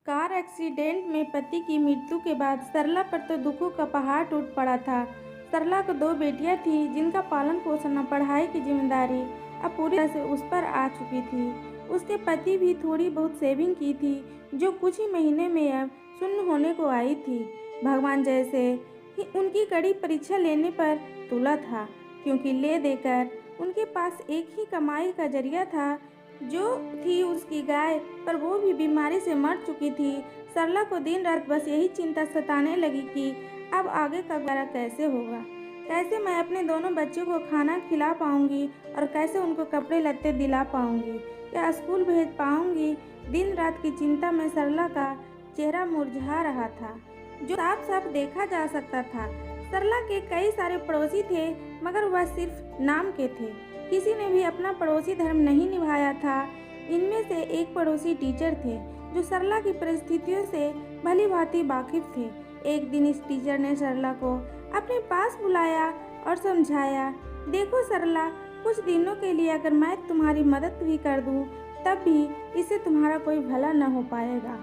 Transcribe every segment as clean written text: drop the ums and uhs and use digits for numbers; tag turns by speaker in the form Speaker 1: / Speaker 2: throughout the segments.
Speaker 1: Car accident में पति की मृत्यु के बाद सरला पर तो दुखों का पहाड़ टूट पड़ा था। सरला को 2 बेटियां थीं जिनका पालन पोषण और पढ़ाई की जिम्मेदारी अब पूरी तरह से उस पर आ चुकी थी। उसके पति भी थोड़ी बहुत सेविंग की थी जो कुछ ही महीने में अब शून्य होने को आई थी। भगवान जैसे ही उनकी कड़ी परीक्षा लेने पर तुला था, क्योंकि ले देकर उनके पास एक ही कमाई का जरिया था जो थी उसकी गाय, पर वो भी बीमारी से मर चुकी थी। सरला को दिन रात बस यही चिंता सताने लगी कि अब आगे का गुजारा कैसे होगा, कैसे मैं अपने दोनों बच्चों को खाना खिला पाऊंगी और कैसे उनको कपड़े लत्ते दिला पाऊंगी या स्कूल भेज पाऊंगी। दिन रात की चिंता में सरला का चेहरा मुरझा रहा था, जो साफ साफ देखा जा सकता था। सरला के कई सारे पड़ोसी थे, मगर वह सिर्फ नाम के थे। किसी ने भी अपना पड़ोसी धर्म नहीं निभाया था। इनमें से एक पड़ोसी टीचर थे जो सरला की परिस्थितियों से भली भांति वाकिफ थे। एक दिन इस टीचर ने सरला को अपने पास बुलाया और समझाया, देखो सरला, कुछ दिनों के लिए अगर मैं तुम्हारी मदद भी कर दूं, तब भी इससे तुम्हारा कोई भला न हो पाएगा।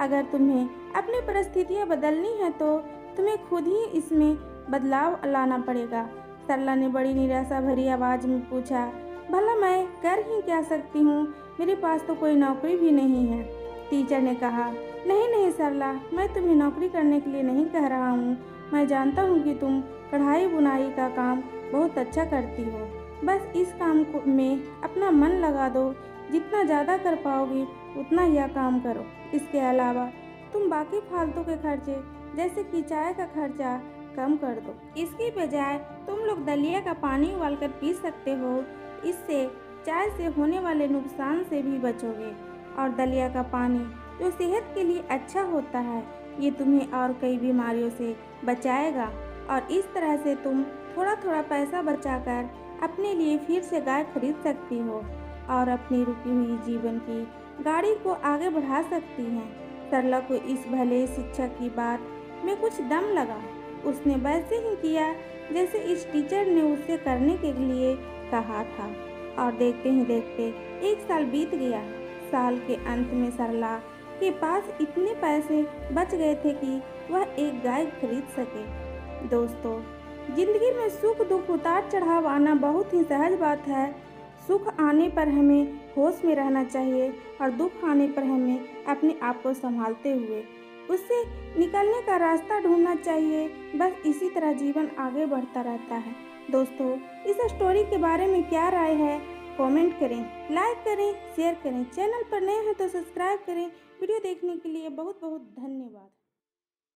Speaker 1: अगर तुम्हें अपनी परिस्थितियां बदलनी है तो तुम्हें खुद ही इसमें बदलाव लाना पड़ेगा। सरला ने बड़ी निराशा भरी आवाज में पूछा, भला मैं कर ही क्या सकती हूँ, मेरे पास तो कोई नौकरी भी नहीं है। टीचर ने कहा, नहीं नहीं सरला, मैं तुम्हें नौकरी करने के लिए नहीं कह रहा हूँ। मैं जानता हूँ कि तुम कढ़ाई बुनाई का काम बहुत अच्छा करती हो। बस इस काम में अपना मन लगा दो। जितना ज़्यादा कर पाओगी उतना यह काम करो। इसके अलावा तुम बाकी फालतू के खर्चे जैसे कि चाय का खर्चा कम कर दो। इसकी बजाय तुम लोग दलिया का पानी उबालकर पी सकते हो। इससे चाय से होने वाले नुकसान से भी बचोगे, और दलिया का पानी जो सेहत के लिए अच्छा होता है, ये तुम्हें और कई बीमारियों से बचाएगा। और इस तरह से तुम थोड़ा थोड़ा पैसा बचाकर अपने लिए फिर से गाय खरीद सकती हो और अपनी रुकी हुई जीवन की गाड़ी को आगे बढ़ा सकती हैं। सरला को इस भले शिक्षक की बात में कुछ दम लगा। उसने वैसे ही किया जैसे इस टीचर ने उससे करने के लिए कहा था, और देखते ही देखते 1 साल बीत गया। साल के अंत में सरला के पास इतने पैसे बच गए थे कि वह एक गाय खरीद सके। दोस्तों, जिंदगी में सुख दुख उतार चढ़ाव आना बहुत ही सहज बात है। सुख आने पर हमें होश में रहना चाहिए और दुख आने पर हमें अपने आप को संभालते हुए उससे निकलने का रास्ता ढूंढना चाहिए। बस इसी तरह जीवन आगे बढ़ता रहता है। दोस्तों, इस स्टोरी के बारे में क्या राय है, कमेंट करें, लाइक करें, शेयर करें। चैनल पर नए हैं तो सब्सक्राइब करें। वीडियो देखने के लिए बहुत बहुत धन्यवाद।